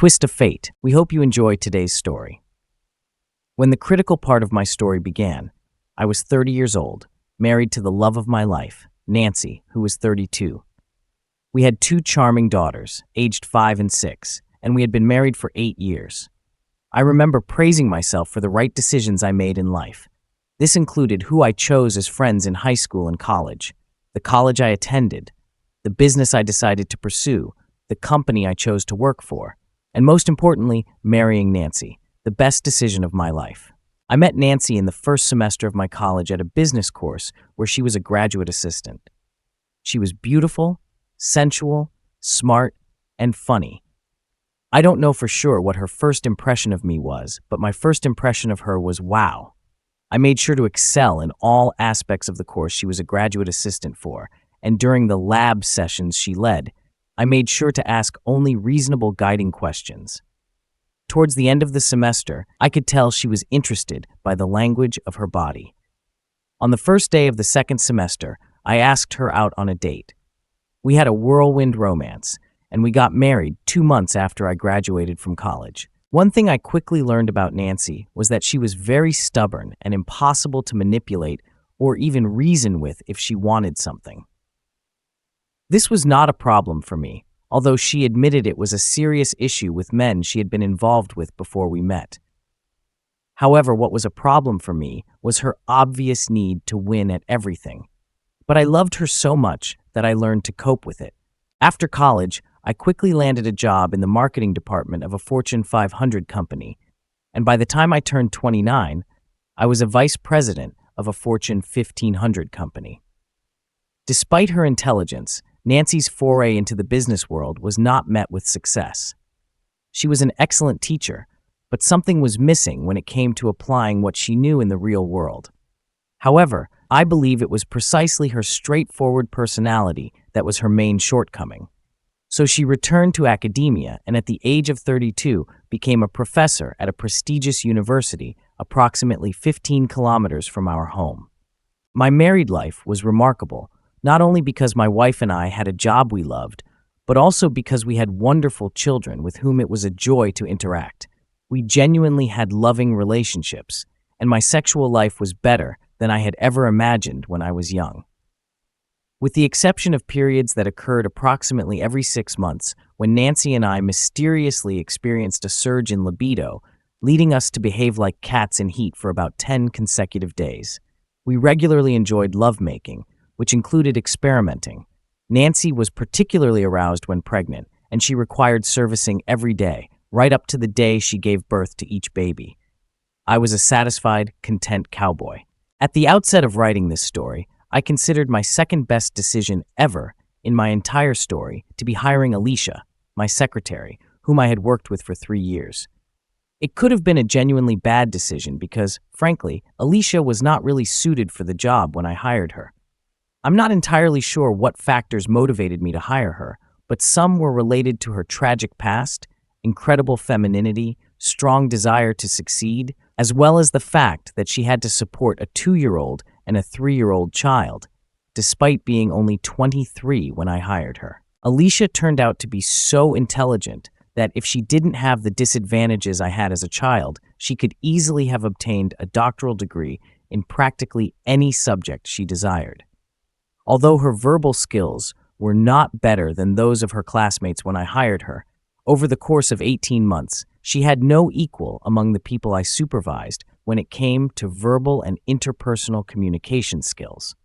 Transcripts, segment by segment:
twist of fate. We hope you enjoy today's story. When the critical part of my story began, I was 30 years old, married to the love of my life, Nancy, who was 32. We had two charming daughters, aged 5 and 6, and we had been married for 8 years. I remember praising myself for the right decisions I made in life. This included who I chose as friends in high school and college, the college I attended, the business I decided to pursue, the company I chose to work for, and most importantly, marrying Nancy, the best decision of my life. I met Nancy in the first semester of my college at a business course where she was a graduate assistant. She was beautiful, sensual, smart, and funny. I don't know for sure what her first impression of me was, but my first impression of her was wow. I made sure to excel in all aspects of the course she was a graduate assistant for, and during the lab sessions she led, I made sure to ask only reasonable guiding questions. Towards the end of the semester, I could tell she was interested by the language of her body. On the first day of the second semester, I asked her out on a date. We had a whirlwind romance, and we got married 2 months after I graduated from college. One thing I quickly learned about Nancy was that she was very stubborn and impossible to manipulate or even reason with if she wanted something. This was not a problem for me, although she admitted it was a serious issue with men she had been involved with before we met. However, what was a problem for me was her obvious need to win at everything. But I loved her so much that I learned to cope with it. After college, I quickly landed a job in the marketing department of a Fortune 500 company, and by the time I turned 29, I was a vice president of a Fortune 1500 company. Despite her intelligence, Nancy's foray into the business world was not met with success. She was an excellent teacher, but something was missing when it came to applying what she knew in the real world. However, I believe it was precisely her straightforward personality that was her main shortcoming. So she returned to academia and at the age of 32 became a professor at a prestigious university approximately 15 kilometers from our home. My married life was remarkable, not only because my wife and I had a job we loved, but also because we had wonderful children with whom it was a joy to interact. We genuinely had loving relationships, and my sexual life was better than I had ever imagined when I was young. With the exception of periods that occurred approximately every 6 months, when Nancy and I mysteriously experienced a surge in libido, leading us to behave like cats in heat for about 10 consecutive days. We regularly enjoyed lovemaking, which included experimenting. Nancy was particularly aroused when pregnant, and she required servicing every day, right up to the day she gave birth to each baby. I was a satisfied, content cowboy. At the outset of writing this story, I considered my second best decision ever in my entire story to be hiring Alicia, my secretary, whom I had worked with for 3 years. It could have been a genuinely bad decision because, frankly, Alicia was not really suited for the job when I hired her. I'm not entirely sure what factors motivated me to hire her, but some were related to her tragic past, incredible femininity, strong desire to succeed, as well as the fact that she had to support a 2-year-old and a 3-year-old child, despite being only 23 when I hired her. Alicia turned out to be so intelligent that if she didn't have the disadvantages I had as a child, she could easily have obtained a doctoral degree in practically any subject she desired. Although her verbal skills were not better than those of her classmates when I hired her, over the course of 18 months, she had no equal among the people I supervised when it came to verbal and interpersonal communication skills.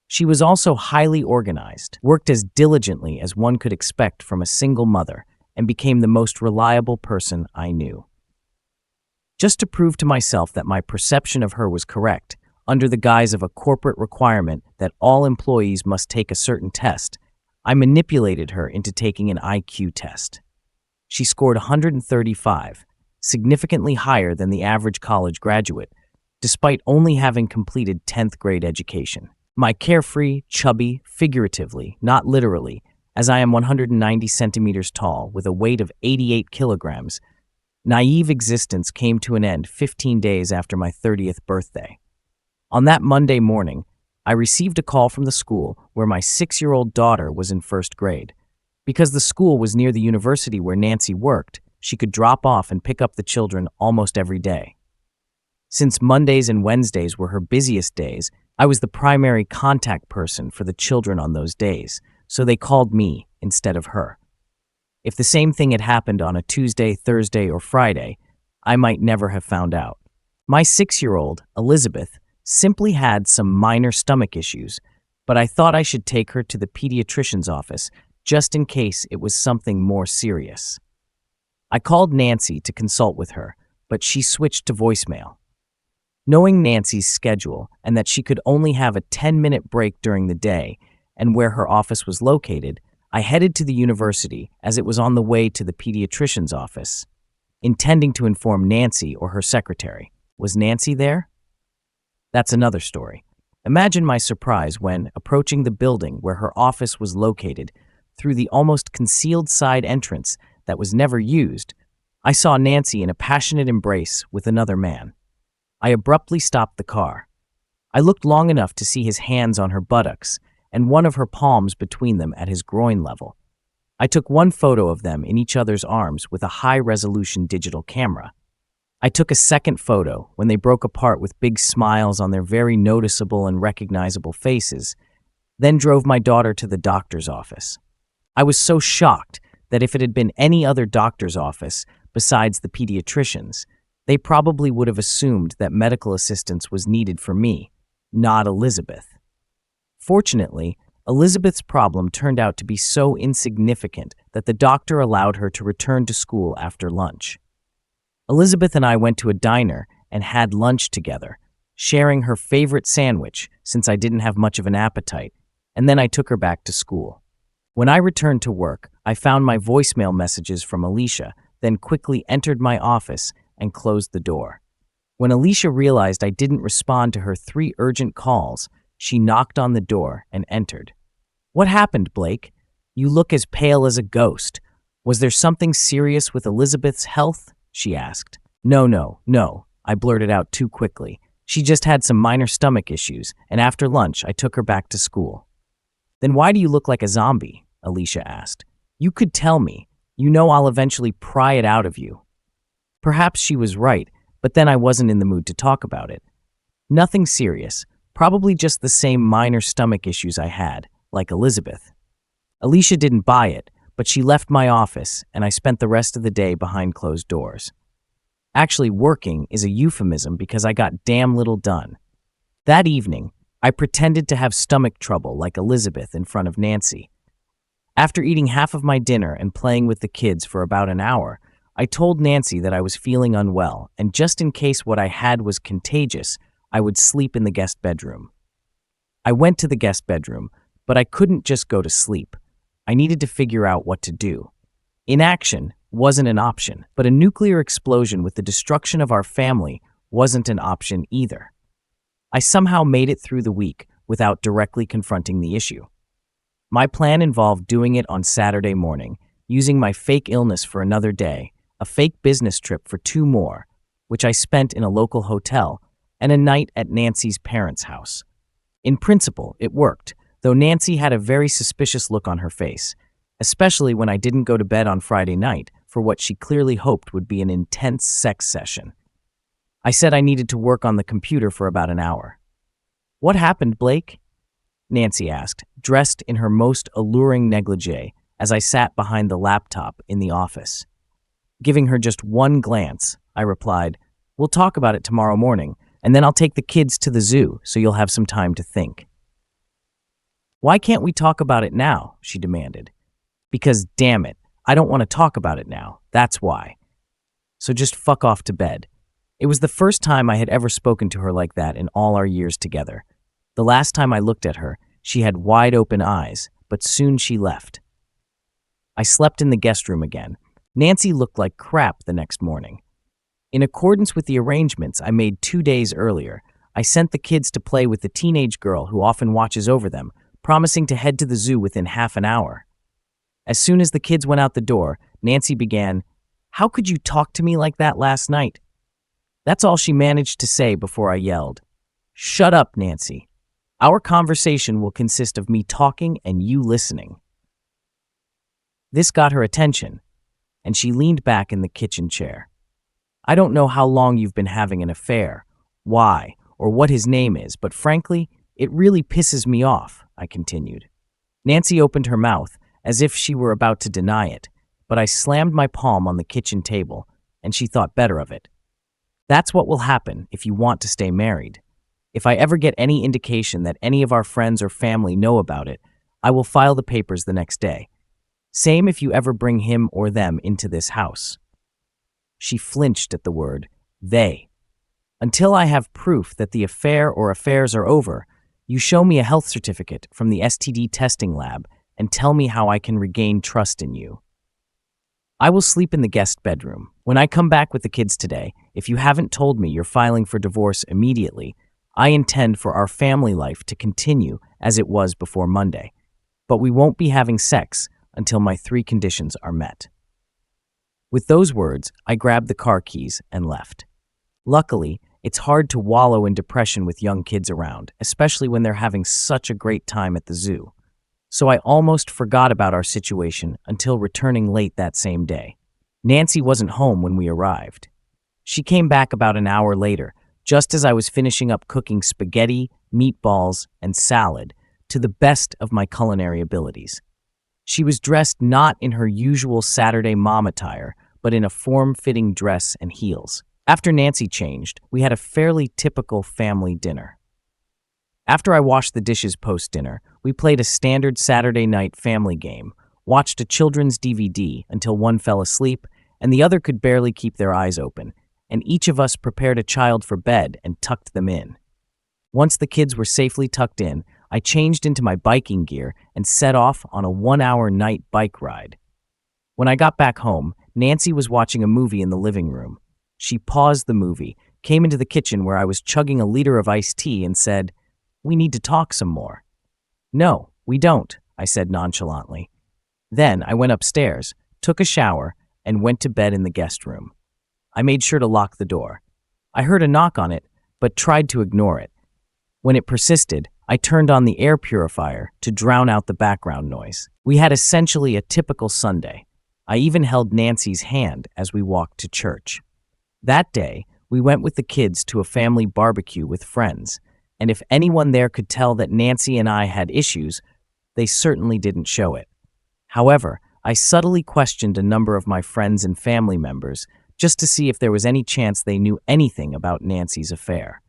She was also highly organized, worked as diligently as one could expect from a single mother, and became the most reliable person I knew. Just to prove to myself that my perception of her was correct, under the guise of a corporate requirement that all employees must take a certain test, I manipulated her into taking an IQ test. She scored 135, significantly higher than the average college graduate, despite only having completed 10th grade education. My carefree, chubby, figuratively, not literally, as I am 190 centimeters tall with a weight of 88 kilograms, naive existence came to an end 15 days after my 30th birthday. On that Monday morning, I received a call from the school where my 6-year-old daughter was in 1st grade. Because the school was near the university where Nancy worked, she could drop off and pick up the children almost every day. Since Mondays and Wednesdays were her busiest days, I was the primary contact person for the children on those days, so they called me instead of her. If the same thing had happened on a Tuesday, Thursday, or Friday, I might never have found out. My 6-year-old, Elizabeth, simply had some minor stomach issues, but I thought I should take her to the pediatrician's office just in case it was something more serious. I called Nancy to consult with her, but she switched to voicemail. Knowing Nancy's schedule and that she could only have a 10-minute break during the day and where her office was located, I headed to the university as it was on the way to the pediatrician's office, intending to inform Nancy or her secretary. Was Nancy there? That's another story. Imagine my surprise when, approaching the building where her office was located, through the almost concealed side entrance that was never used, I saw Nancy in a passionate embrace with another man. I abruptly stopped the car. I looked long enough to see his hands on her buttocks and one of her palms between them at his groin level. I took one photo of them in each other's arms with a high-resolution digital camera. I took a second photo when they broke apart with big smiles on their very noticeable and recognizable faces, then drove my daughter to the doctor's office. I was so shocked that if it had been any other doctor's office besides the pediatrician's, they probably would have assumed that medical assistance was needed for me, not Elizabeth. Fortunately, Elizabeth's problem turned out to be so insignificant that the doctor allowed her to return to school after lunch. Elizabeth and I went to a diner and had lunch together, sharing her favorite sandwich since I didn't have much of an appetite, and then I took her back to school. When I returned to work, I found my voicemail messages from Alicia, then quickly entered my office and closed the door. When Alicia realized I didn't respond to her 3 urgent calls, she knocked on the door and entered. "What happened, Blake? You look as pale as a ghost. Was there something serious with Elizabeth's health?" she asked. No, I blurted out too quickly. "She just had some minor stomach issues, and after lunch I took her back to school." "Then why do you look like a zombie?" Alicia asked. "You could tell me. You know I'll eventually pry it out of you." Perhaps she was right, but then I wasn't in the mood to talk about it. Nothing serious, probably just the same minor stomach issues I had, like Elizabeth. Alicia didn't buy it, but she left my office and I spent the rest of the day behind closed doors. Actually, working is a euphemism because I got damn little done. That evening, I pretended to have stomach trouble like Elizabeth in front of Nancy. After eating half of my dinner and playing with the kids for about an hour, I told Nancy that I was feeling unwell, and just in case what I had was contagious, I would sleep in the guest bedroom. I went to the guest bedroom, but I couldn't just go to sleep. I needed to figure out what to do. Inaction wasn't an option, but a nuclear explosion with the destruction of our family wasn't an option either. I somehow made it through the week without directly confronting the issue. My plan involved doing it on Saturday morning, using my fake illness for another day, a fake business trip for 2 more, which I spent in a local hotel, and a night at Nancy's parents' house. In principle, it worked, though Nancy had a very suspicious look on her face, especially when I didn't go to bed on Friday night for what she clearly hoped would be an intense sex session. I said I needed to work on the computer for about an hour. "What happened, Blake?" Nancy asked, dressed in her most alluring negligee, as I sat behind the laptop in the office. Giving her just one glance, I replied, "We'll talk about it tomorrow morning, and then I'll take the kids to the zoo so you'll have some time to think." "Why can't we talk about it now?" she demanded. "Because, damn it, I don't want to talk about it now, that's why. So just fuck off to bed." It was the first time I had ever spoken to her like that in all our years together. The last time I looked at her, she had wide open eyes, but soon she left. I slept in the guest room again. Nancy looked like crap the next morning. In accordance with the arrangements I made 2 days earlier, I sent the kids to play with the teenage girl who often watches over them, promising to head to the zoo within half an hour. As soon as the kids went out the door, Nancy began, "How could you talk to me like that last night?" That's all she managed to say before I yelled, "Shut up, Nancy. Our conversation will consist of me talking and you listening." This got her attention, and she leaned back in the kitchen chair. I don't know how long you've been having an affair, why, or what his name is, but frankly, it really pisses me off, I continued. Nancy opened her mouth as if she were about to deny it, but I slammed my palm on the kitchen table, and she thought better of it. That's what will happen if you want to stay married. If I ever get any indication that any of our friends or family know about it, I will file the papers the next day. Same if you ever bring him or them into this house. She flinched at the word, they. Until I have proof that the affair or affairs are over, you show me a health certificate from the STD testing lab and tell me how I can regain trust in you. I will sleep in the guest bedroom. When I come back with the kids today, if you haven't told me you're filing for divorce immediately, I intend for our family life to continue as it was before Monday. But we won't be having sex until my 3 conditions are met. With those words, I grabbed the car keys and left. Luckily, it's hard to wallow in depression with young kids around, especially when they're having such a great time at the zoo. So I almost forgot about our situation until returning late that same day. Nancy wasn't home when we arrived. She came back about an hour later, just as I was finishing up cooking spaghetti, meatballs, and salad to the best of my culinary abilities. She was dressed not in her usual Saturday mom attire, but in a form-fitting dress and heels. After Nancy changed, we had a fairly typical family dinner. After I washed the dishes post-dinner, we played a standard Saturday night family game, watched a children's DVD until one fell asleep and the other could barely keep their eyes open, and each of us prepared a child for bed and tucked them in. Once the kids were safely tucked in, I changed into my biking gear and set off on a 1-hour night bike ride. When I got back home, Nancy was watching a movie in the living room. She paused the movie, came into the kitchen where I was chugging a liter of iced tea and said, "We need to talk some more." "No, we don't," I said nonchalantly. Then I went upstairs, took a shower, and went to bed in the guest room. I made sure to lock the door. I heard a knock on it, but tried to ignore it. When it persisted, I turned on the air purifier to drown out the background noise. We had essentially a typical Sunday. I even held Nancy's hand as we walked to church. That day, we went with the kids to a family barbecue with friends, and if anyone there could tell that Nancy and I had issues, they certainly didn't show it. However, I subtly questioned a number of my friends and family members just to see if there was any chance they knew anything about Nancy's affair.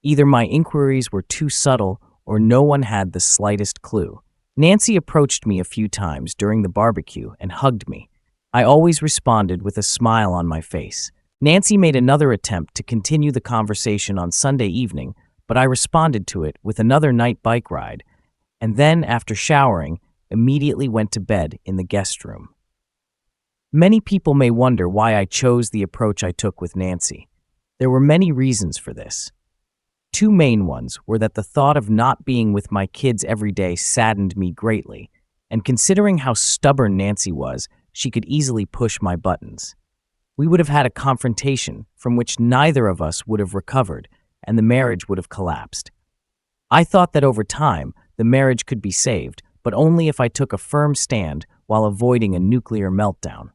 Either my inquiries were too subtle or no one had the slightest clue. Nancy approached me a few times during the barbecue and hugged me. I always responded with a smile on my face. Nancy made another attempt to continue the conversation on Sunday evening, but I responded to it with another night bike ride, and then, after showering, immediately went to bed in the guest room. Many people may wonder why I chose the approach I took with Nancy. There were many reasons for this. 2 main ones were that the thought of not being with my kids every day saddened me greatly, and considering how stubborn Nancy was, she could easily push my buttons. We would have had a confrontation from which neither of us would have recovered, and the marriage would have collapsed. I thought that over time, the marriage could be saved, but only if I took a firm stand while avoiding a nuclear meltdown.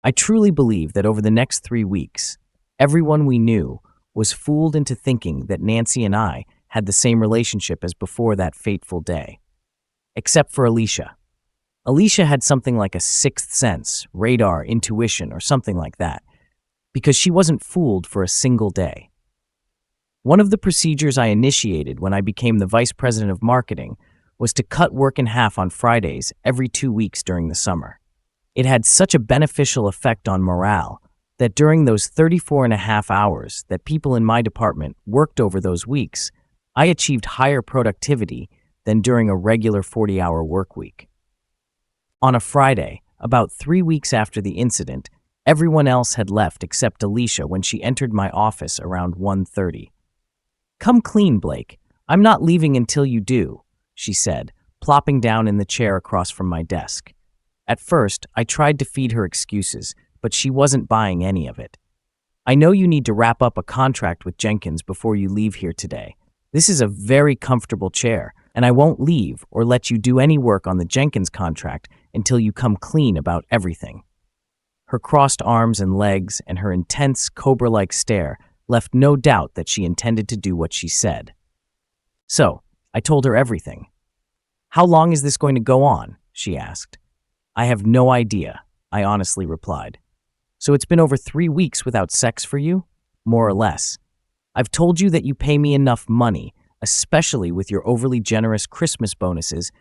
I truly believe that over the next 3 weeks, everyone we knew was fooled into thinking that Nancy and I had the same relationship as before that fateful day. Except for Alicia. Alicia had something like a 6th sense, radar, intuition, or something like that, because she wasn't fooled for a single day. One of the procedures I initiated when I became the vice president of marketing was to cut work in half on Fridays every 2 weeks during the summer. It had such a beneficial effect on morale that during those 34.5 hours that people in my department worked over those weeks, I achieved higher productivity than during a regular 40-hour work week. On a Friday, about 3 weeks after the incident, everyone else had left except Alicia when she entered my office around 1:30. "Come clean, Blake. I'm not leaving until you do," she said, plopping down in the chair across from my desk. At first, I tried to feed her excuses, but she wasn't buying any of it. "I know you need to wrap up a contract with Jenkins before you leave here today. This is a very comfortable chair, and I won't leave or let you do any work on the Jenkins contract until you come clean about everything." Her crossed arms and legs and her intense cobra-like stare left no doubt that she intended to do what she said. So, I told her everything. "How long is this going to go on?" she asked. "I have no idea," I honestly replied. "So it's been over 3 weeks without sex for you?" "More or less. I've told you that you pay me enough money, especially with your overly generous Christmas bonuses,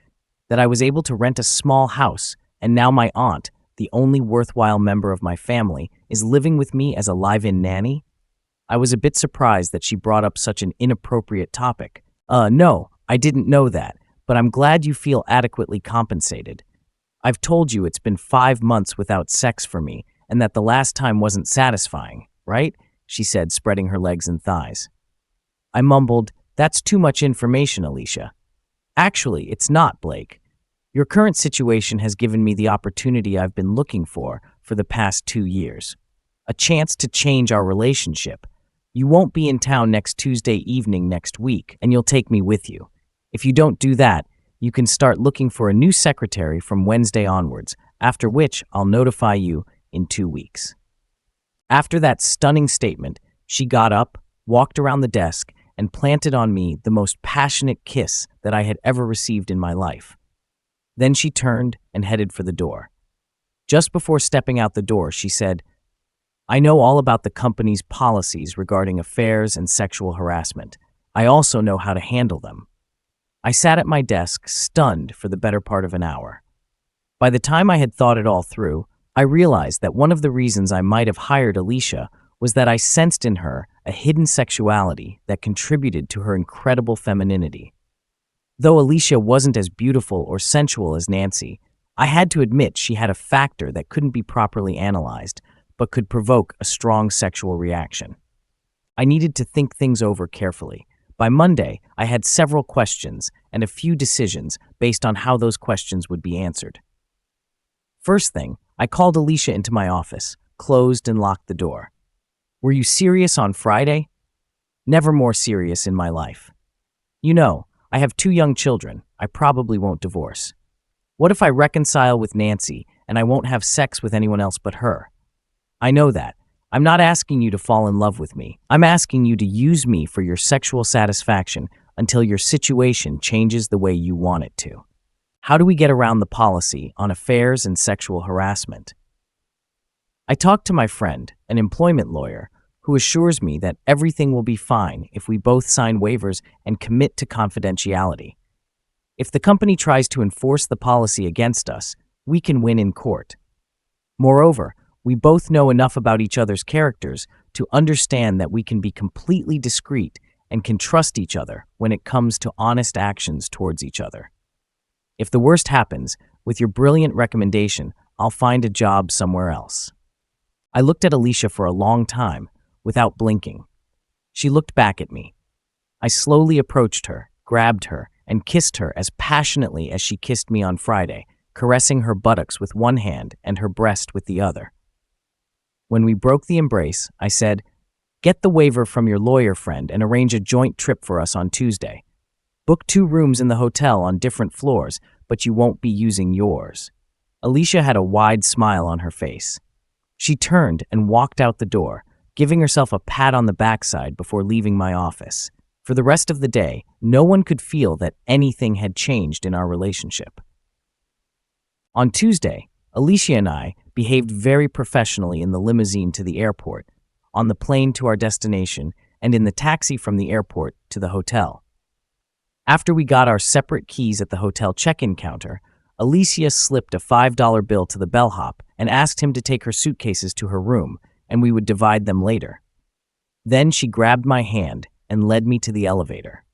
that I was able to rent a small house, and now my aunt, the only worthwhile member of my family, is living with me as a live-in nanny?" I was a bit surprised that she brought up such an inappropriate topic. No, I didn't know that, but I'm glad you feel adequately compensated. I've told you it's been 5 months without sex for me, and that the last time wasn't satisfying, right?" she said, spreading her legs and thighs. I mumbled, "That's too much information, Alicia." "Actually, it's not, Blake. Your current situation has given me the opportunity I've been looking for the past 2 years. A chance to change our relationship. You won't be in town next Tuesday evening next week, and you'll take me with you. If you don't do that, you can start looking for a new secretary from Wednesday onwards, after which I'll notify you in 2 weeks." After that stunning statement, she got up, walked around the desk, and planted on me the most passionate kiss that I had ever received in my life. Then she turned and headed for the door. Just before stepping out the door, she said, "I know all about the company's policies regarding affairs and sexual harassment. I also know how to handle them." I sat at my desk, stunned for the better part of an hour. By the time I had thought it all through, I realized that one of the reasons I might have hired Alicia was that I sensed in her a hidden sexuality that contributed to her incredible femininity. Though Alicia wasn't as beautiful or sensual as Nancy, I had to admit she had a factor that couldn't be properly analyzed, but could provoke a strong sexual reaction. I needed to think things over carefully. By Monday, I had several questions and a few decisions based on how those questions would be answered. First thing, I called Alicia into my office, closed and locked the door. "Were you serious on Friday?" "Never more serious in my life. You know, I have 2 young children. I probably won't divorce. What if I reconcile with Nancy and I won't have sex with anyone else but her? I know that. I'm not asking you to fall in love with me. I'm asking you to use me for your sexual satisfaction until your situation changes the way you want it to. How do we get around the policy on affairs and sexual harassment?" I talked to my friend, an employment lawyer, who assures me that everything will be fine if we both sign waivers and commit to confidentiality. If the company tries to enforce the policy against us, we can win in court. Moreover, we both know enough about each other's characters to understand that we can be completely discreet and can trust each other when it comes to honest actions towards each other. If the worst happens, with your brilliant recommendation, I'll find a job somewhere else. I looked at Alicia for a long time, without blinking. She looked back at me. I slowly approached her, grabbed her, and kissed her as passionately as she kissed me on Friday, caressing her buttocks with one hand and her breast with the other. When we broke the embrace, I said, "Get the waiver from your lawyer friend and arrange a joint trip for us on Tuesday. Book 2 rooms in the hotel on different floors, but you won't be using yours." Alicia had a wide smile on her face. She turned and walked out the door, giving herself a pat on the backside before leaving my office. For the rest of the day, no one could feel that anything had changed in our relationship. On Tuesday, Alicia and I behaved very professionally in the limousine to the airport, on the plane to our destination, and in the taxi from the airport to the hotel. After we got our separate keys at the hotel check-in counter, Alicia slipped a $5 bill to the bellhop and asked him to take her suitcases to her room, and we would divide them later. Then she grabbed my hand and led me to the elevator.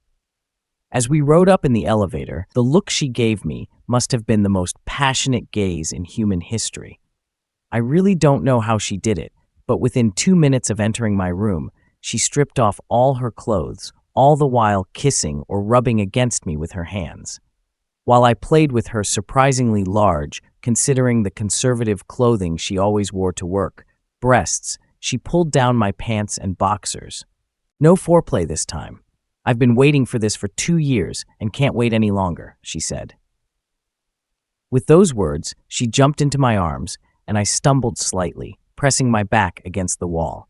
As we rode up in the elevator, the look she gave me must have been the most passionate gaze in human history. I really don't know how she did it, but within 2 minutes of entering my room, she stripped off all her clothes, all the while kissing or rubbing against me with her hands. While I played with her surprisingly large, considering the conservative clothing she always wore to work, breasts, she pulled down my pants and boxers. "No foreplay this time. I've been waiting for this for 2 years and can't wait any longer," she said. With those words, she jumped into my arms, and I stumbled slightly, pressing my back against the wall.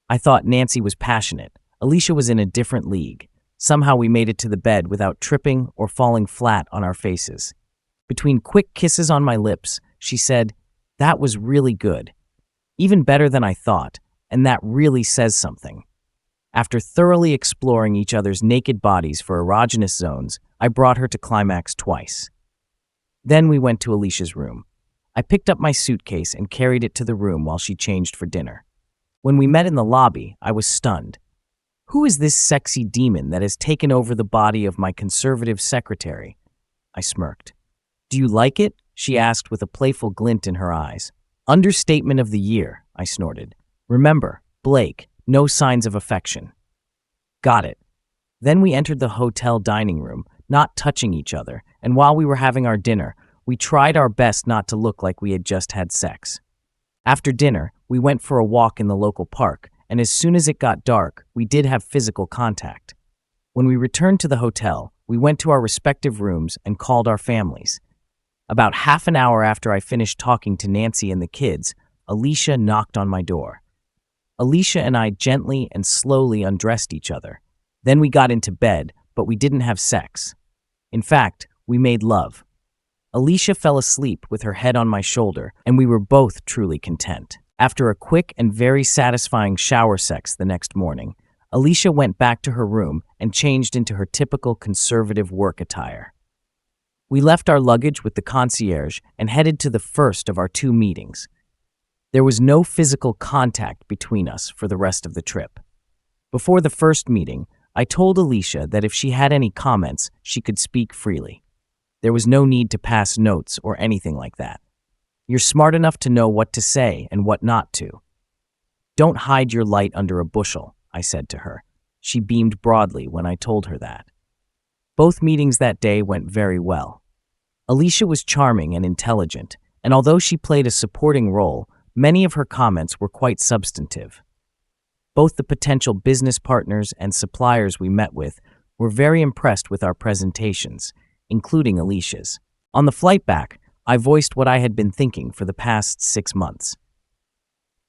I thought Nancy was passionate. Alicia was in a different league. Somehow we made it to the bed without tripping or falling flat on our faces. Between quick kisses on my lips, she said, "That was really good. Even better than I thought, and that really says something." After thoroughly exploring each other's naked bodies for erogenous zones, I brought her to climax twice. Then we went to Alicia's room. I picked up my suitcase and carried it to the room while she changed for dinner. When we met in the lobby, I was stunned. Who is this sexy demon that has taken over the body of my conservative secretary? I smirked. Do you like it? She asked with a playful glint in her eyes. Understatement of the year, I snorted. Remember, Blake, no signs of affection. Got it. Then we entered the hotel dining room, not touching each other, and while we were having our dinner, we tried our best not to look like we had just had sex. After dinner, we went for a walk in the local park, and as soon as it got dark, we did have physical contact. When we returned to the hotel, we went to our respective rooms and called our families. About half an hour after I finished talking to Nancy and the kids, Alicia knocked on my door. Alicia and I gently and slowly undressed each other. Then we got into bed, but we didn't have sex. In fact, we made love. Alicia fell asleep with her head on my shoulder, and we were both truly content. After a quick and very satisfying shower sex the next morning, Alicia went back to her room and changed into her typical conservative work attire. We left our luggage with the concierge and headed to the first of our 2 meetings. There was no physical contact between us for the rest of the trip. Before the first meeting, I told Alicia that if she had any comments, she could speak freely. There was no need to pass notes or anything like that. You're smart enough to know what to say and what not to. Don't hide your light under a bushel, I said to her. She beamed broadly when I told her that. Both meetings that day went very well. Alicia was charming and intelligent, and although she played a supporting role, many of her comments were quite substantive. Both the potential business partners and suppliers we met with were very impressed with our presentations, including Alicia's. On the flight back, I voiced what I had been thinking for the past 6 months.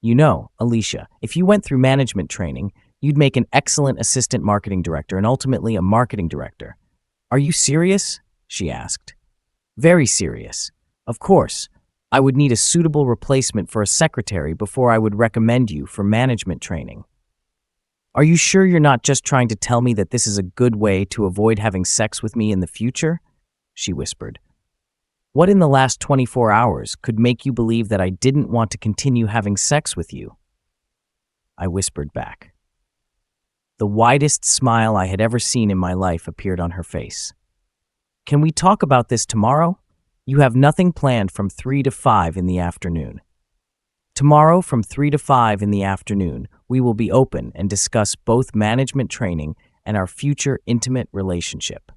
You know, Alicia, if you went through management training, you'd make an excellent assistant marketing director and ultimately a marketing director. Are you serious? She asked. Very serious. Of course, I would need a suitable replacement for a secretary before I would recommend you for management training. Are you sure you're not just trying to tell me that this is a good way to avoid having sex with me in the future? She whispered. What in the last 24 hours could make you believe that I didn't want to continue having sex with you? I whispered back. The widest smile I had ever seen in my life appeared on her face. Can we talk about this tomorrow? You have nothing planned from 3 to 5 in the afternoon. Tomorrow from 3 to 5 in the afternoon, we will be open and discuss both management training and our future intimate relationship.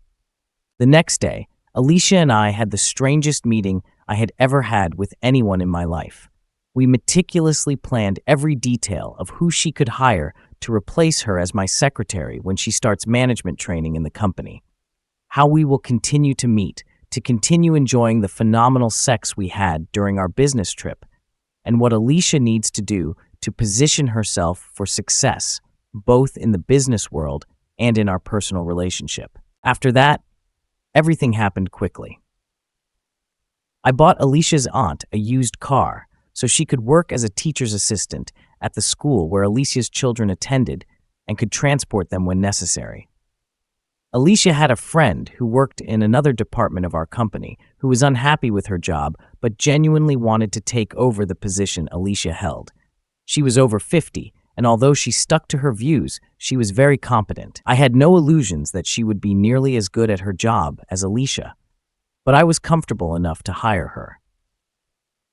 The next day, Alicia and I had the strangest meeting I had ever had with anyone in my life. We meticulously planned every detail of who she could hire to replace her as my secretary when she starts management training in the company. How we will continue to meet, to continue enjoying the phenomenal sex we had during our business trip, and what Alicia needs to do to position herself for success, both in the business world and in our personal relationship. After that, everything happened quickly. I bought Alicia's aunt a used car so she could work as a teacher's assistant at the school where Alicia's children attended and could transport them when necessary. Alicia had a friend who worked in another department of our company who was unhappy with her job but genuinely wanted to take over the position Alicia held. She was over 50, and although she stuck to her views, she was very competent. I had no illusions that she would be nearly as good at her job as Alicia, but I was comfortable enough to hire her.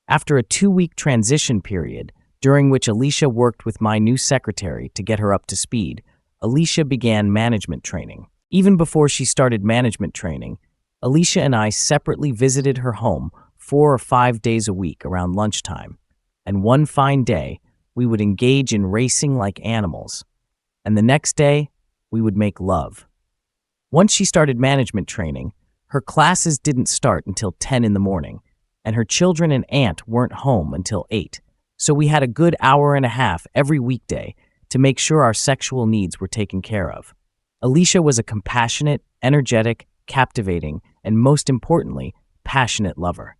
After a 2-week transition period, during which Alicia worked with my new secretary to get her up to speed, Alicia began management training. Even before she started management training, Alicia and I separately visited her home 4 or 5 days a week around lunchtime, and one fine day, we would engage in racing like animals, and the next day, we would make love. Once she started management training, her classes didn't start until 10 in the morning, and her children and aunt weren't home until 8, so we had a good hour and a half every weekday to make sure our sexual needs were taken care of. Alicia was a compassionate, energetic, captivating, and most importantly, passionate lover.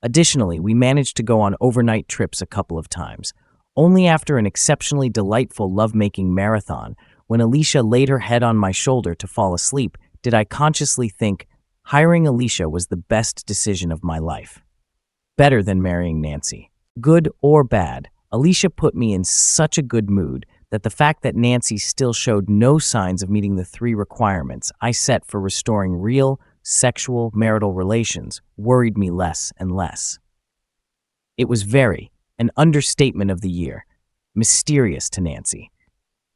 Additionally, we managed to go on overnight trips a couple of times. Only after an exceptionally delightful lovemaking marathon, when Alicia laid her head on my shoulder to fall asleep, did I consciously think hiring Alicia was the best decision of my life. Better than marrying Nancy. Good or bad, Alicia put me in such a good mood that the fact that Nancy still showed no signs of meeting the 3 requirements I set for restoring real, sexual, marital relations worried me less and less. It was an understatement of the year, mysterious to Nancy.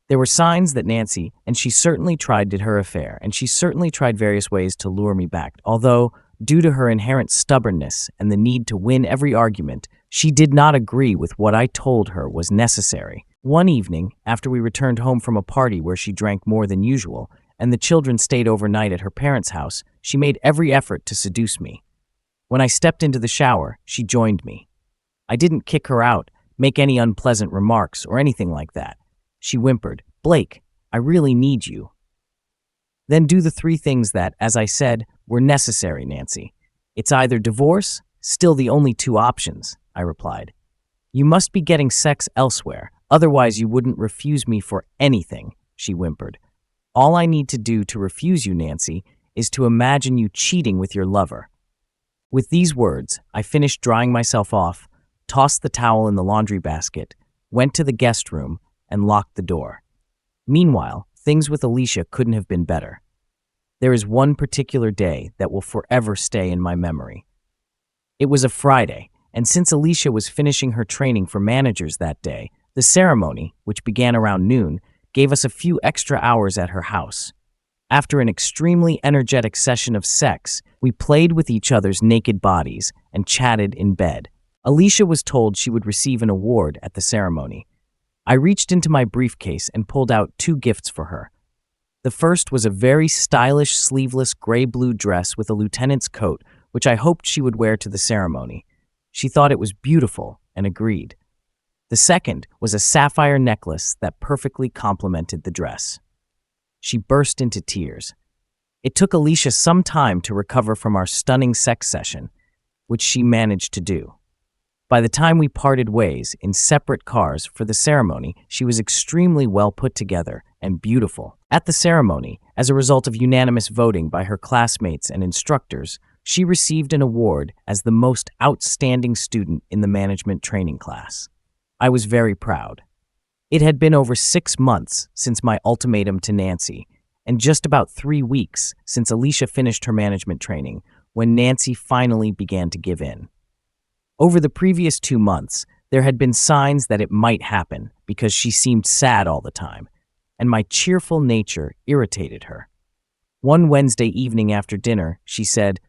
There were signs that Nancy, and she certainly tried, did her affair, and she certainly tried various ways to lure me back, although, due to her inherent stubbornness and the need to win every argument, she did not agree with what I told her was necessary. One evening, after we returned home from a party where she drank more than usual, and the children stayed overnight at her parents' house, she made every effort to seduce me. When I stepped into the shower, she joined me. I didn't kick her out, make any unpleasant remarks, or anything like that. She whimpered, "Blake, I really need you." Then do the 3 things that, as I said, were necessary, Nancy. It's either divorce, still the only 2 options, I replied. You must be getting sex elsewhere, otherwise you wouldn't refuse me for anything, she whimpered. All I need to do to refuse you, Nancy, is to imagine you cheating with your lover. With these words, I finished drying myself off, tossed the towel in the laundry basket, went to the guest room, and locked the door. Meanwhile, things with Alicia couldn't have been better. There is one particular day that will forever stay in my memory. It was a Friday, and since Alicia was finishing her training for managers that day, the ceremony, which began around noon, gave us a few extra hours at her house. After an extremely energetic session of sex, we played with each other's naked bodies and chatted in bed. Alicia was told she would receive an award at the ceremony. I reached into my briefcase and pulled out 2 gifts for her. The first was a very stylish sleeveless gray-blue dress with a lieutenant's coat, which I hoped she would wear to the ceremony. She thought it was beautiful and agreed. The second was a sapphire necklace that perfectly complemented the dress. She burst into tears. It took Alicia some time to recover from our stunning sex session, which she managed to do. By the time we parted ways in separate cars for the ceremony, she was extremely well put together and beautiful. At the ceremony, as a result of unanimous voting by her classmates and instructors, she received an award as the most outstanding student in the management training class. I was very proud. It had been over 6 months since my ultimatum to Nancy, and just about 3 weeks since Alicia finished her management training, when Nancy finally began to give in. Over the previous 2 months, there had been signs that it might happen because she seemed sad all the time, and my cheerful nature irritated her. One Wednesday evening after dinner, she said,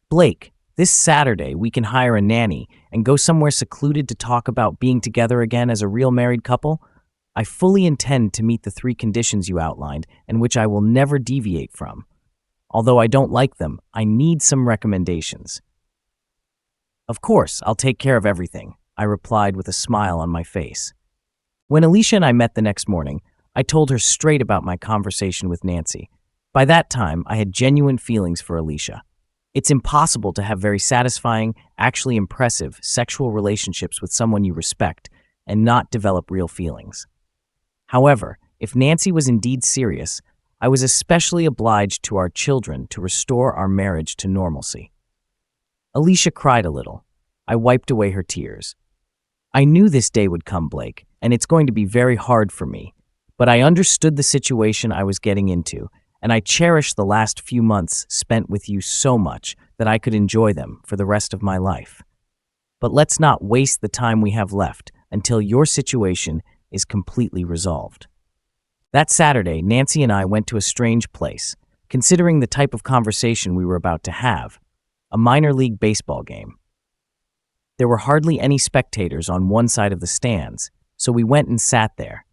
"Blake, this Saturday we can hire a nanny and go somewhere secluded to talk about being together again as a real married couple. I fully intend to meet the 3 conditions you outlined and which I will never deviate from. Although I don't like them, I need some recommendations." "Of course, I'll take care of everything," I replied with a smile on my face. When Alicia and I met the next morning, I told her straight about my conversation with Nancy. By that time, I had genuine feelings for Alicia. It's impossible to have very satisfying, actually impressive, sexual relationships with someone you respect and not develop real feelings. However, if Nancy was indeed serious, I was especially obliged to our children to restore our marriage to normalcy. Alicia cried a little. I wiped away her tears. "I knew this day would come, Blake, and it's going to be very hard for me, but I understood the situation I was getting into, and I cherished the last few months spent with you so much that I could enjoy them for the rest of my life. But let's not waste the time we have left until your situation is completely resolved." That Saturday, Nancy and I went to a strange place, considering the type of conversation we were about to have, a minor league baseball game. There were hardly any spectators on one side of the stands, so we went and sat there.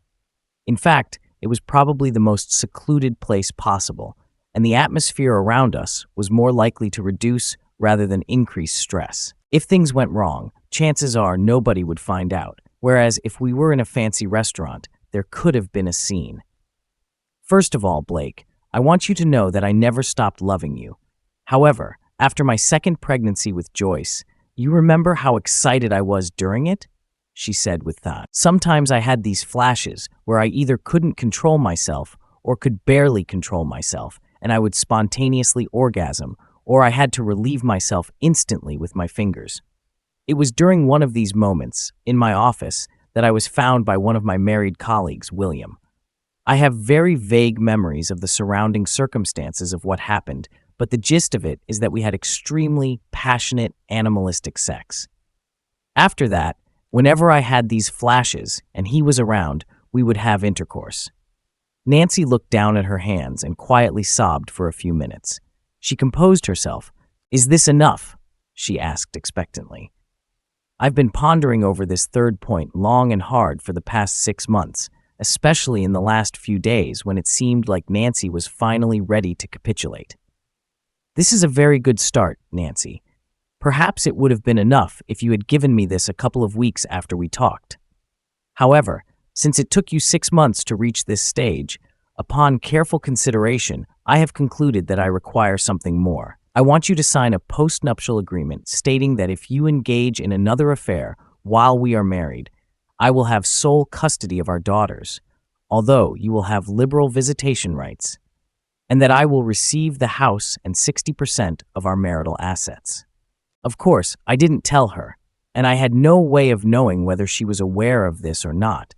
In fact, it was probably the most secluded place possible, and the atmosphere around us was more likely to reduce rather than increase stress. If things went wrong, chances are nobody would find out, whereas if we were in a fancy restaurant, there could have been a scene. First of all, Blake, I want you to know that I never stopped loving you. However, after my second pregnancy with Joyce, you remember how excited I was during it? She said with thought. Sometimes I had these flashes where I either couldn't control myself or could barely control myself, and I would spontaneously orgasm, or I had to relieve myself instantly with my fingers. It was during one of these moments, in my office, that I was found by one of my married colleagues, William. I have very vague memories of the surrounding circumstances of what happened, but the gist of it is that we had extremely passionate, animalistic sex. After that, whenever I had these flashes and he was around, we would have intercourse. Nancy looked down at her hands and quietly sobbed for a few minutes. She composed herself. "Is this enough?" she asked expectantly. I've been pondering over this third point long and hard for the past 6 months, especially in the last few days when it seemed like Nancy was finally ready to capitulate. This is a very good start, Nancy. Perhaps it would have been enough if you had given me this a couple of weeks after we talked. However, since it took you 6 months to reach this stage, upon careful consideration, I have concluded that I require something more. I want you to sign a postnuptial agreement stating that if you engage in another affair while we are married, I will have sole custody of our daughters, although you will have liberal visitation rights, and that I will receive the house and 60% of our marital assets. Of course, I didn't tell her, and I had no way of knowing whether she was aware of this or not,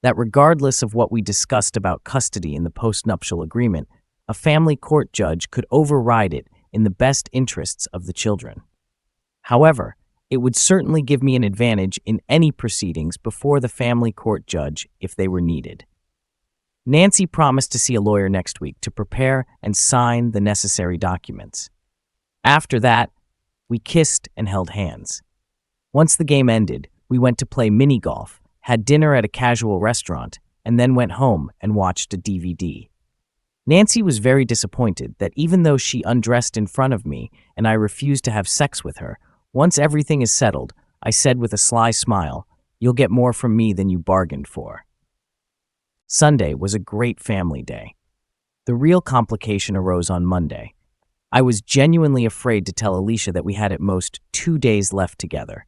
that regardless of what we discussed about custody in the postnuptial agreement, a family court judge could override it in the best interests of the children. However, it would certainly give me an advantage in any proceedings before the family court judge if they were needed. Nancy promised to see a lawyer next week to prepare and sign the necessary documents. After that, we kissed and held hands. Once the game ended, we went to play mini golf, had dinner at a casual restaurant, and then went home and watched a DVD. Nancy was very disappointed that even though she undressed in front of me and I refused to have sex with her, once everything is settled, I said with a sly smile, "You'll get more from me than you bargained for." Sunday was a great family day. The real complication arose on Monday. I was genuinely afraid to tell Alicia that we had at most 2 days left together.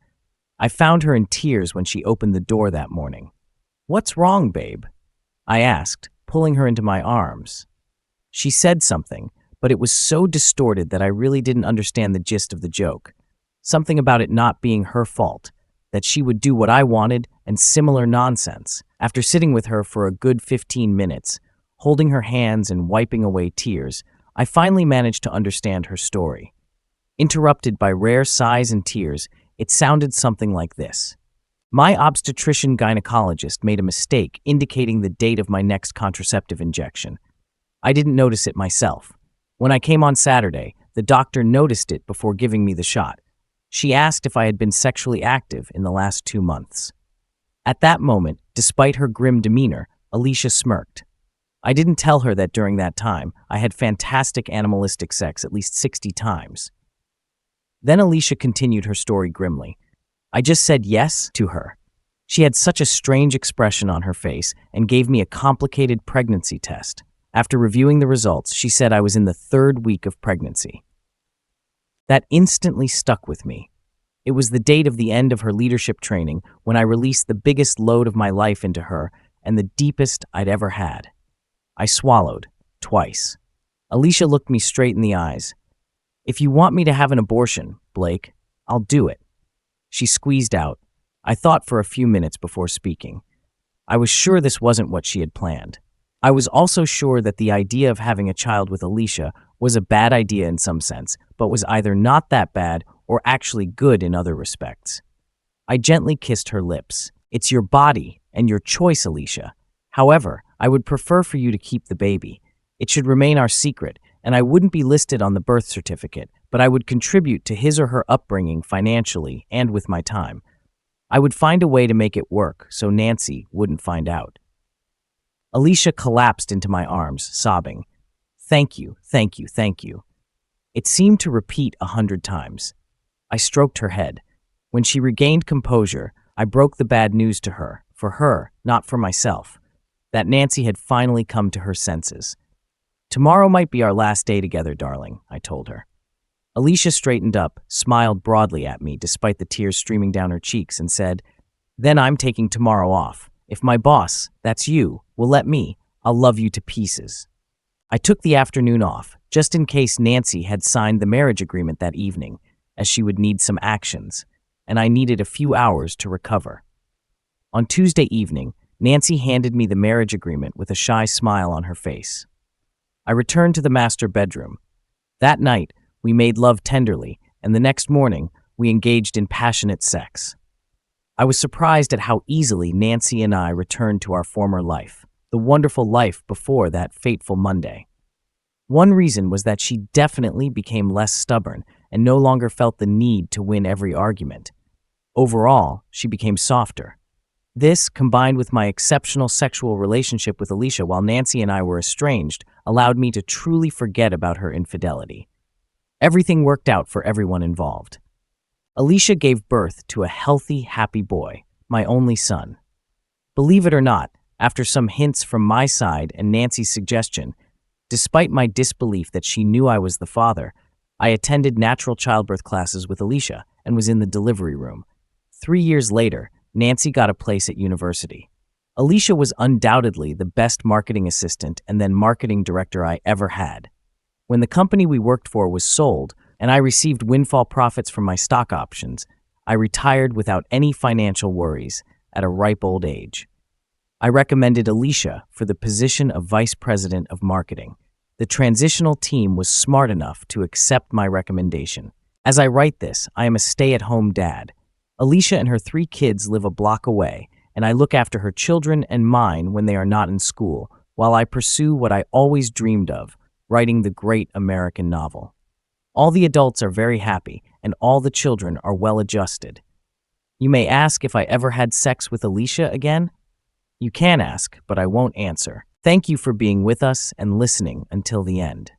I found her in tears when she opened the door that morning. "What's wrong, babe?" I asked, pulling her into my arms. She said something, but it was so distorted that I really didn't understand the gist of the joke. Something about it not being her fault, that she would do what I wanted, and similar nonsense. After sitting with her for a good 15 minutes, holding her hands and wiping away tears, I finally managed to understand her story. Interrupted by rare sighs and tears, it sounded something like this. My obstetrician gynecologist made a mistake indicating the date of my next contraceptive injection. I didn't notice it myself. When I came on Saturday, the doctor noticed it before giving me the shot. She asked if I had been sexually active in the last 2 months. At that moment, despite her grim demeanor, Alicia smirked. I didn't tell her that during that time, I had fantastic animalistic sex at least 60 times. Then Alicia continued her story grimly. I just said yes to her. She had such a strange expression on her face and gave me a complicated pregnancy test. After reviewing the results, she said I was in the 3rd week of pregnancy. That instantly stuck with me. It was the date of the end of her leadership training when I released the biggest load of my life into her and the deepest I'd ever had. I swallowed, twice. Alicia looked me straight in the eyes. "If you want me to have an abortion, Blake, I'll do it." She squeezed out. I thought for a few minutes before speaking. I was sure this wasn't what she had planned. I was also sure that the idea of having a child with Alicia was a bad idea in some sense, but was either not that bad or actually good in other respects. I gently kissed her lips. "It's your body and your choice, Alicia. However, I would prefer for you to keep the baby. It should remain our secret, and I wouldn't be listed on the birth certificate, but I would contribute to his or her upbringing financially and with my time. I would find a way to make it work so Nancy wouldn't find out." Alicia collapsed into my arms, sobbing. "Thank you, thank you, thank you." It seemed to repeat 100 times. I stroked her head. When she regained composure, I broke the bad news to her, for her, not for myself, that Nancy had finally come to her senses. "Tomorrow might be our last day together, darling," I told her. Alicia straightened up, smiled broadly at me despite the tears streaming down her cheeks, and said, "Then I'm taking tomorrow off. If my boss, that's you, will let me, I'll love you to pieces." I took the afternoon off, just in case Nancy had signed the marriage agreement that evening, as she would need some actions, and I needed a few hours to recover. On Tuesday evening, Nancy handed me the marriage agreement with a shy smile on her face. I returned to the master bedroom. That night, we made love tenderly, and the next morning, we engaged in passionate sex. I was surprised at how easily Nancy and I returned to our former life, the wonderful life before that fateful Monday. One reason was that she definitely became less stubborn and no longer felt the need to win every argument. Overall, she became softer. This, combined with my exceptional sexual relationship with Alicia while Nancy and I were estranged, allowed me to truly forget about her infidelity. Everything worked out for everyone involved. Alicia gave birth to a healthy, happy boy, my only son. Believe it or not, after some hints from my side and Nancy's suggestion, despite my disbelief that she knew I was the father, I attended natural childbirth classes with Alicia and was in the delivery room. 3 years later, Nancy got a place at university. Alicia was undoubtedly the best marketing assistant and then marketing director I ever had. When the company we worked for was sold and I received windfall profits from my stock options, I retired without any financial worries at a ripe old age. I recommended Alicia for the position of vice president of marketing. The transitional team was smart enough to accept my recommendation. As I write this, I am a stay-at-home dad. Alicia and her 3 kids live a block away, and I look after her children and mine when they are not in school, while I pursue what I always dreamed of, writing the great American novel. All the adults are very happy, and all the children are well-adjusted. You may ask if I ever had sex with Alicia again? You can ask, but I won't answer. Thank you for being with us and listening until the end.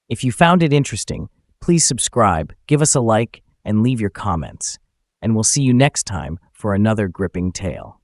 If you found it interesting, please subscribe, give us a like, and leave your comments. And we'll see you next time for another gripping tale.